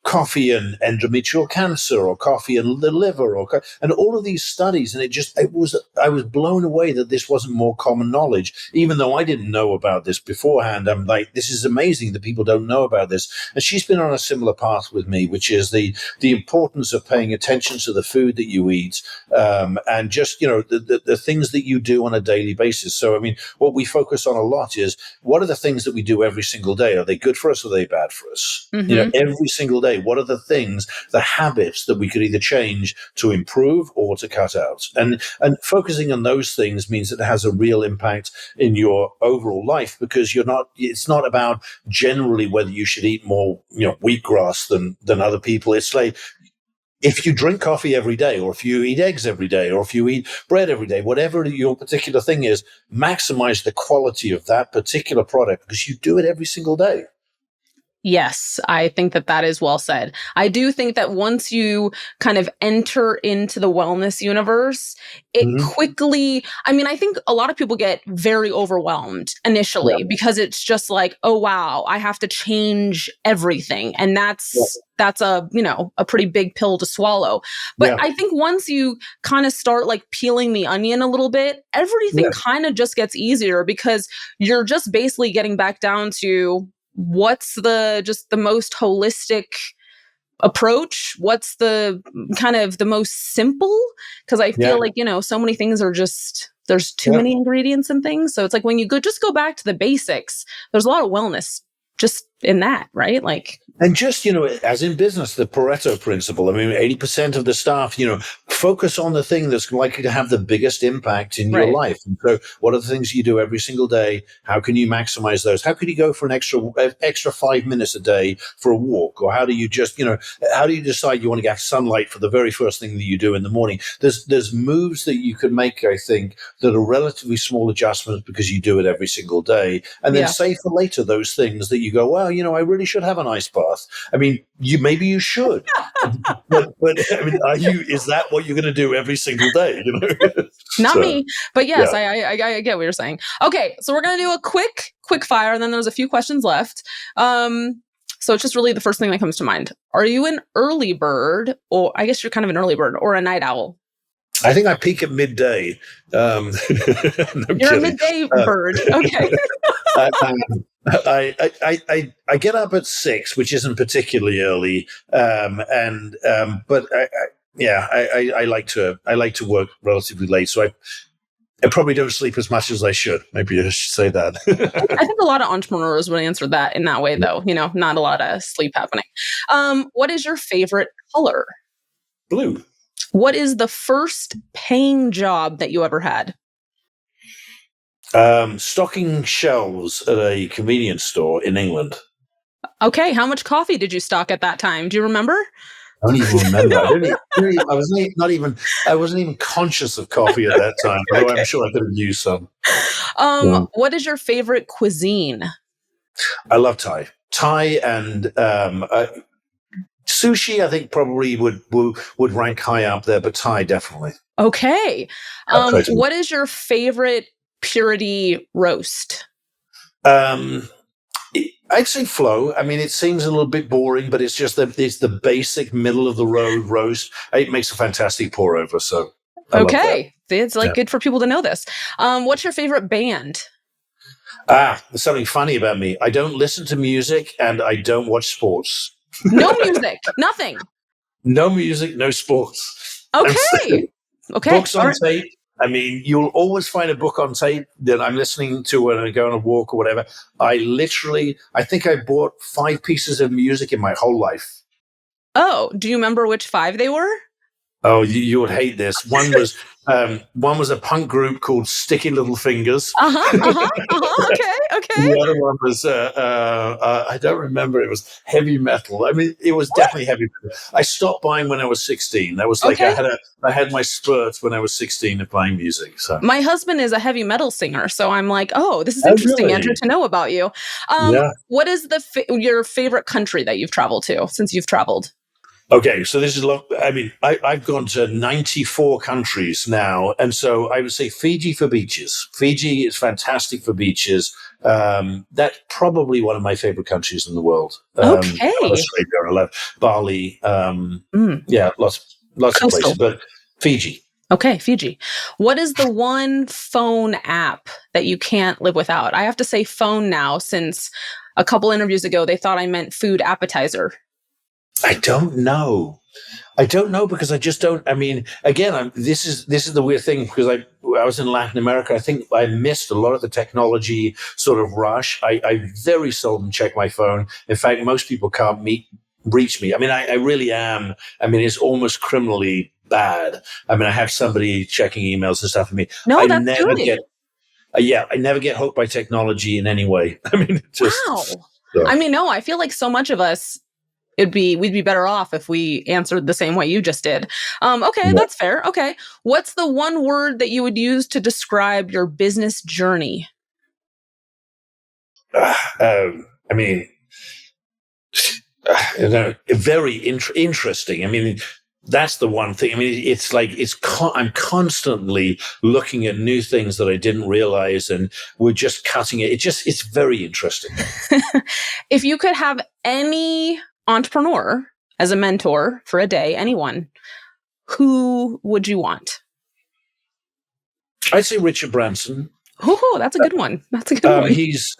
coffee and endometrial cancer, or coffee and the liver, and all of these studies. And I was blown away that this wasn't more common knowledge, even though I didn't know about this beforehand. I'm like, this is amazing that people don't know about this. And she's been on a similar path with me, which is the importance of paying attention to the food that you eat, and just the things that you do on a daily basis. So I mean, what we focus on a lot is, what are the things that we do every single day? Are they good for us, or are they bad for us? Mm-hmm. Every single day, what are the habits that we could either change to improve or to cut out? And focusing on those things means that it has a real impact in your overall life, because it's not about generally whether you should eat more wheatgrass than other people. It's like, if you drink coffee every day, or if you eat eggs every day, or if you eat bread every day, whatever your particular thing is, maximize the quality of that particular product, because you do it every single day. Yes, I think that is well said. I do think that once you kind of enter into the wellness universe, it Mm-hmm. quickly, I mean, I think a lot of people get very overwhelmed Yeah. initially because it's just like, oh, wow, I have to change everything. And Yeah. that's a pretty big pill to swallow. But Yeah. I think once you kind of start like peeling the onion a little bit, everything kind of just gets easier, because you're just basically getting back down to, what's the most holistic approach? What's the kind of the most simple? Because I feel Yeah. like, so many things are just, there's too Yeah. many ingredients and things. So it's like, when you go back to the basics, there's a lot of wellness just in that, right? Like, And just, as in business, the Pareto principle. I mean, 80% of the staff, focus on the thing that's likely to have the biggest impact in your right. life. And so, what are the things you do every single day? How can you maximize those? How can you go for an extra 5 minutes a day for a walk? Or how do you just, how do you decide you want to get sunlight for the very first thing that you do in the morning? There's moves that you can make, I think, that are relatively small adjustments, because you do it every single day. And then save for later those things that you go, well, I really should have an ice bath. I mean, maybe you should, but I mean, is that what you're going to do every single day? Not So, me, but yes, yeah. I get what you're saying. Okay, so we're gonna do a quick fire, and then there's a few questions left. So it's just really the first thing that comes to mind. Are you an early bird, or I guess you're kind of an early bird, or a night owl? I think I peak at midday. No You're a kidding. midday bird. Okay. I get up at 6, which isn't particularly early, but I like to work relatively late, so I probably don't sleep as much as I should. Maybe I should say that. I think a lot of entrepreneurs would answer that in that way, though. Not a lot of sleep happening. What is your favorite color? Blue. What is the first paying job that you ever had? Stocking shelves at a convenience store in England. Okay, how much coffee did you stock at that time? Do you remember? I don't even remember. No. I wasn't even conscious of coffee at that time, although Okay. I'm sure I could have used some. What is your favorite cuisine? I love Thai. Thai and sushi, I think probably would rank high up there, but Thai definitely. Okay. Totally. What is your favorite purity roast? I'd say flow. I mean, it seems a little bit boring, but it's the basic middle of the road roast. It makes a fantastic pour over. So I love that. Okay. It's like Yeah. good for people to know this. What's your favorite band? There's something funny about me. I don't listen to music and I don't watch sports. No music, nothing. No music, no sports. Okay. Okay. Books All on right. tape. I mean, you'll always find a book on tape that I'm listening to when I go on a walk or whatever. I think I bought 5 pieces of music in my whole life. Oh, do you remember which 5 they were? Oh, you would hate this. One was a punk group called Sticky Little Fingers. Uh-huh. Uh-huh. Uh-huh. Okay. Okay. The other one was I don't remember. It was heavy metal. I mean, it was definitely heavy metal. I stopped buying when I was 16. That was like Okay. I had my spurts when I was 16 of buying music. So My husband is a heavy metal singer, so I'm like, oh, this is oh, interesting, Andrew, really? to know about you. Yeah. What is your favorite country that you've traveled to since you've traveled? Okay, so this is long. I mean, I've gone to 94 countries now, and so I would say Fiji for beaches. Fiji is fantastic for beaches. That's probably one of my favorite countries in the world. I love Okay. Australia, I love Bali. Mm, Yeah, lots of coastal. places, but Fiji. Okay, Fiji. What is the one phone app that you can't live without? I have to say phone now, since a couple interviews ago they thought I meant food appetizer. I don't know. I don't know because I just don't. I mean, again, this is the weird thing because I was in Latin America. I think I missed a lot of the technology sort of rush. I very seldom check my phone. In fact, most people can't reach me. I mean, I really am. I mean, it's almost criminally bad. I mean, I have somebody checking emails and stuff for me. No, I that's never good. get. I never get hooked by technology in any way. I mean, it just. Wow. So, I mean, no, I feel like so much of us we'd be better off if we answered the same way you just did. Okay, yeah. that's fair. Okay. What's the one word that you would use to describe your business journey? I mean, very interesting. I mean, that's the one thing. I mean, it's like I'm constantly looking at new things that I didn't realize, and we're just cutting it. It's very interesting. If you could have any entrepreneur as a mentor for a day, anyone, who would you want? I'd say Richard Branson. Oh, that's a good one. That's a good one. He's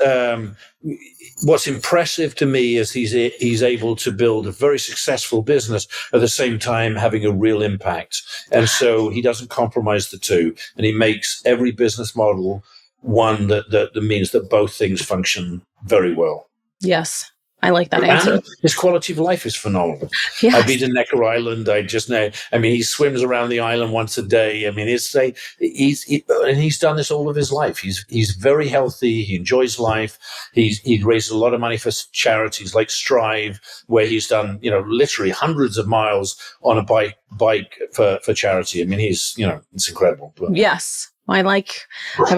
what's impressive to me is he's able to build a very successful business at the same time having a real impact, and so he doesn't compromise the two, and he makes every business model one that means that both things function very well. Yes, I like that answer. And his quality of life is phenomenal. I've Yes. been to Necker Island. I just know. I mean, he swims around the island once a day. I mean, and he's done this all of his life. He's very healthy. He enjoys life. He raises a lot of money for charities like Strive, where he's done literally hundreds of miles on a bike for charity. I mean, it's incredible. But, Yes. I've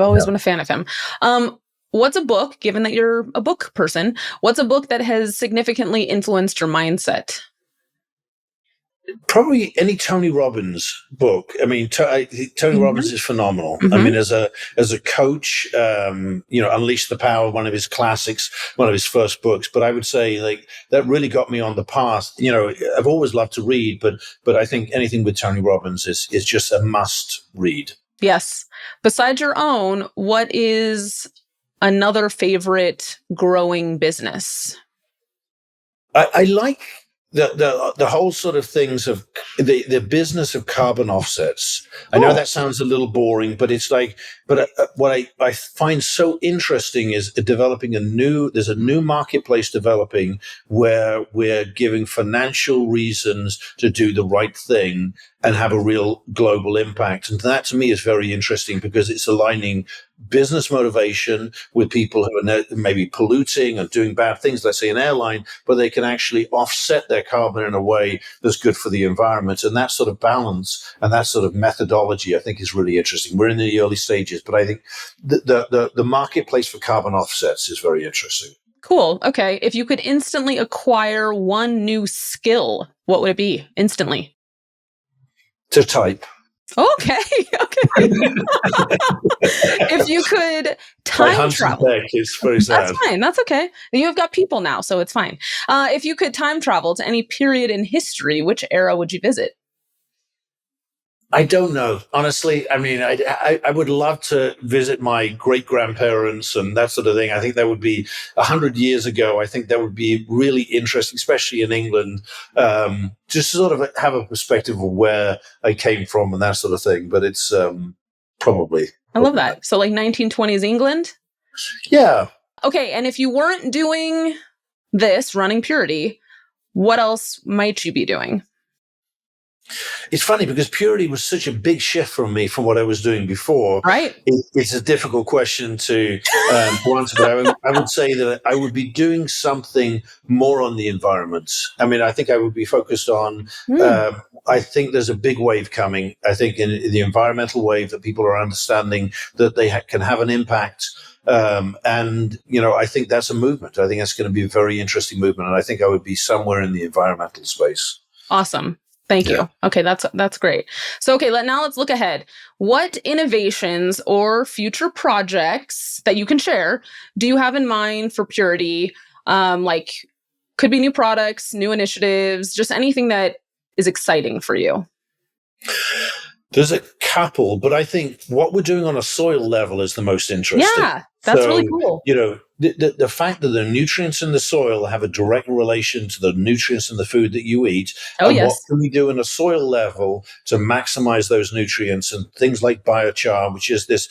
always been a fan of him. What's a book, given that you're a book person, what's a book that has significantly influenced your mindset? probably any Tony Robbins book. I mean, Tony Robbins is phenomenal. I Mm-hmm. mean, as a coach, Unleash the Power, one of his classics, one of his first books. But I would say like that really got me on the path. I've always loved to read, but I think anything with Tony Robbins is just a must read. Yes. Besides your own, what is another favorite growing business? I like the whole sort of things of the business of carbon offsets. I know that sounds a little boring, but it's like, what I find so interesting is there's a new marketplace developing where we're giving financial reasons to do the right thing and have a real global impact. And that to me is very interesting because it's aligning business motivation with people who are maybe polluting and doing bad things, let's say an airline, but they can actually offset their carbon in a way that's good for the environment. And that sort of balance and that sort of methodology, I think, is really interesting. We're in the early stages, but I think the marketplace for carbon offsets is very interesting. Cool. Okay. If you could instantly acquire one new skill, what would it be instantly? To type. Okay. Okay. If you could My time hunting travel, deck is very that's sad. fine. That's okay. You've got people now, so it's fine. If you could time travel to any period in history, which era would you visit? I don't know, honestly. I mean, I would love to visit my great grandparents and that sort of thing. I think that would be 100 years ago. I think that would be really interesting, especially in England, just to sort of have a perspective of where I came from and that sort of thing. But it's probably, I love probably that. that. So, like 1920s England? Yeah. Okay. And if you weren't doing this, running Purity, what else might you be doing? It's funny because purity was such a big shift from me from what I was doing before. Right. It's a difficult question to answer, but I would say that I would be doing something more on the environment. I mean, I think I would be focused on. Mm. Um, I think there's a big wave coming. I think in the environmental wave that people are understanding that they can have an impact. And I think that's a movement. I think that's going to be a very interesting movement, and I think I would be somewhere in the environmental space. Awesome. Thank Yeah. you. Okay, that's great. So, okay, now let's look ahead. What innovations or future projects that you can share do you have in mind for Purity? Like, could be new products, new initiatives, just anything that is exciting for you. There's a couple, but I think what we're doing on a soil level is the most interesting. Yeah, that's So, really cool. the fact that the nutrients in the soil have a direct relation to the nutrients in the food that you eat, Oh, and what yes. can we do in a soil level to maximize those nutrients, and things like biochar, which is this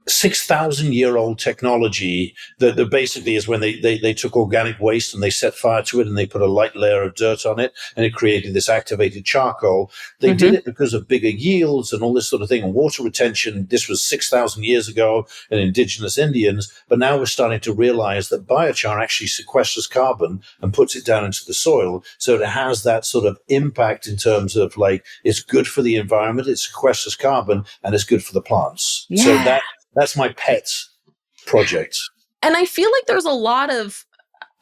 6,000-year-old technology that basically is when they took organic waste and they set fire to it and they put a light layer of dirt on it and it created this activated charcoal. They did it because of bigger yields and all this sort of thing and water retention. This was 6,000 years ago in indigenous Indians, but now we're starting to realize that biochar actually sequesters carbon and puts it down into the soil. So it has that sort of impact in terms of like, it's good for the environment, it sequesters carbon, and it's good for the plants. Yeah. So that's my pet project. And I feel like there's a lot of,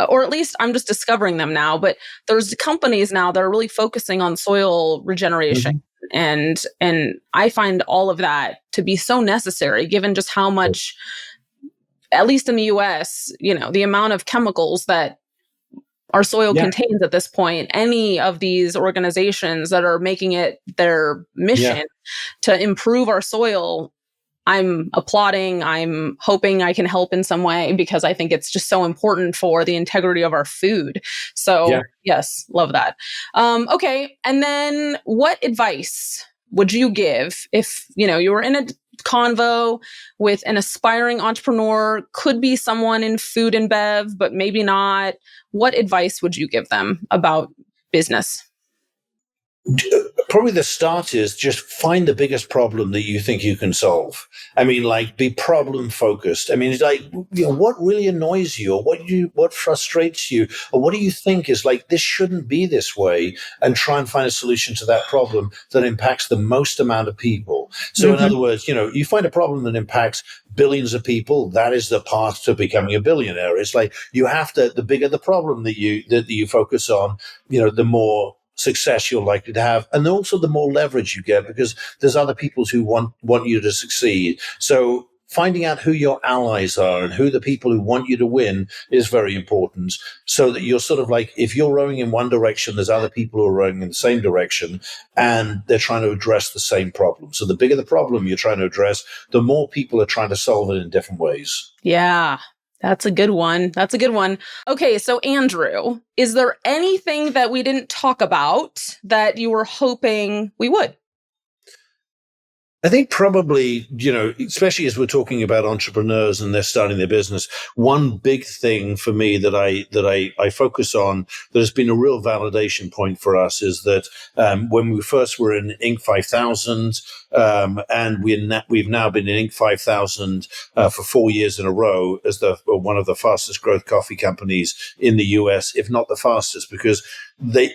or at least I'm just discovering them now, but there's companies now that are really focusing on soil regeneration. Mm-hmm. And I find all of that to be so necessary, given just how much, at least in the US, the amount of chemicals that our soil contains at this point. Any of these organizations that are making it their mission to improve our soil, I'm applauding. I'm hoping I can help in some way because I think it's just so important for the integrity of our food. So yes, love that. Okay. And then what advice would you give if, you were in a convo with an aspiring entrepreneur, could be someone in food and bev, but maybe not. What advice would you give them about business? Probably the start is just find the biggest problem that you think you can solve. I mean, like, be problem focused. I mean, it's like, what really annoys you, or what frustrates you, or what do you think is like, this shouldn't be this way, and try and find a solution to that problem that impacts the most amount of people. So in other words, you find a problem that impacts billions of people, that is the path to becoming a billionaire. It's like, you have to, the bigger the problem that you focus on, the more success you're likely to have, and also the more leverage you get because there's other people who want you to succeed. So finding out who your allies are and who the people who want you to win is very important, so that you're sort of like, if you're rowing in one direction, there's other people who are rowing in the same direction and they're trying to address the same problem. So the bigger the problem you're trying to address, the more people are trying to solve it in different ways. Yeah. That's a good one. Okay, so Andrew, is there anything that we didn't talk about that you were hoping we would? I think probably, especially as we're talking about entrepreneurs and they're starting their business, one big thing for me that I focus on that has been a real validation point for us is that when we first were in Inc. 5000, and we've now been in Inc. 5000 for 4 years in a row as one of the fastest growth coffee companies in the US, if not the fastest, because they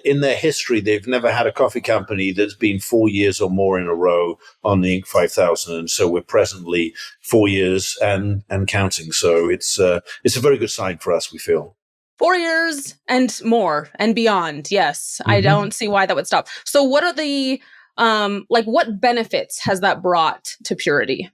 in their history they've never had a coffee company that's been 4 years or more in a row on the Inc. 5000, and so we're presently 4 years and counting. So it's a very good sign for us, we feel. 4 years and more and beyond. Yes, I don't see why that would stop. So what are the Like what benefits has that brought to Purity?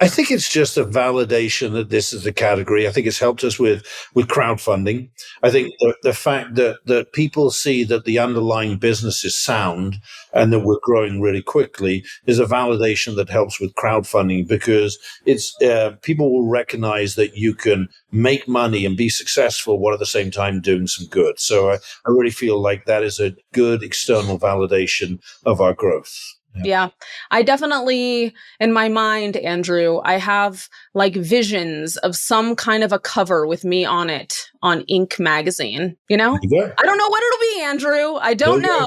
I think it's just a validation that this is a category. I think it's helped us with crowdfunding. I think the fact that people see that the underlying business is sound and that we're growing really quickly is a validation that helps with crowdfunding, because it's people will recognize that you can make money and be successful while at the same time doing some good. So I really feel like that is a good external validation of our growth. Yeah, I definitely, in my mind, Andrew, I have like visions of some kind of a cover with me on it on Inc. magazine, you know? I don't know what it'll be, Andrew. I don't know.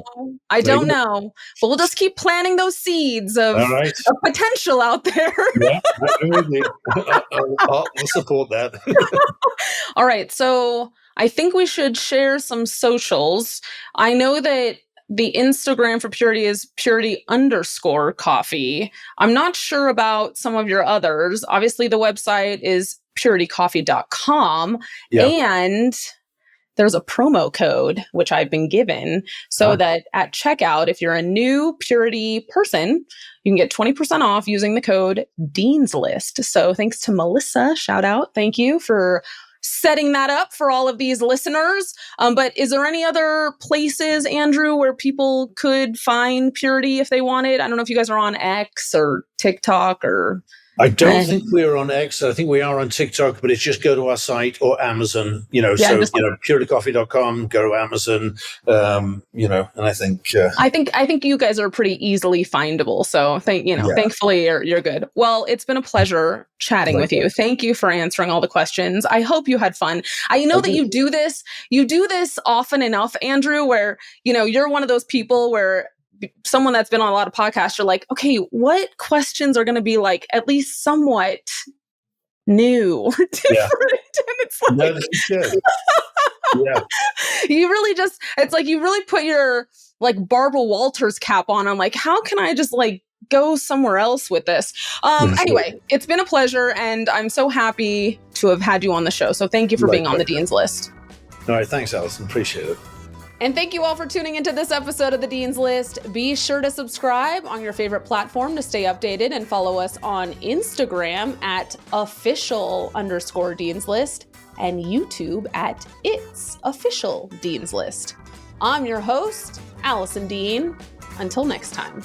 I don't know. But we'll just keep planting those seeds of potential out there. Yeah, I'll support that. All right. So I think we should share some socials. I know that the Instagram for Purity is purity_coffee. I'm not sure about some of your others. Obviously, the website is puritycoffee.com. Yeah. And there's a promo code, which I've been given, so that at checkout, if you're a new Purity person, you can get 20% off using the code Dean's List. So thanks to Melissa. Shout out. Thank you for setting that up for all of these listeners. But is there any other places, Andrew, where people could find Purity if they wanted? I don't know if you guys are on X or TikTok or... I don't think we're on X. I think we are on TikTok, but it's just go to our site or Amazon, puritycoffee.com, go to Amazon, and I think... I think you guys are pretty easily findable. So thankfully you're good. Well, it's been a pleasure chatting with you. Thank you for answering all the questions. I hope you had fun. I know that you do this often enough, Andrew, where, you're one of those people where someone that's been on a lot of podcasts, you're like, okay, what questions are going to be like at least somewhat new, different? And it's like, you really it's like you really put your like Barbara Walters cap on. I'm like, how can I just like go somewhere else with this? Anyway, it's been a pleasure, and I'm so happy to have had you on the show. So thank you for being on the Dean's List. All right, thanks, Allison. Appreciate it. And thank you all for tuning into this episode of the Dean's List. Be sure to subscribe on your favorite platform to stay updated, and follow us on Instagram at official_Dean's List and YouTube at It's Official Dean's List. I'm your host, Allison Dean. Until next time.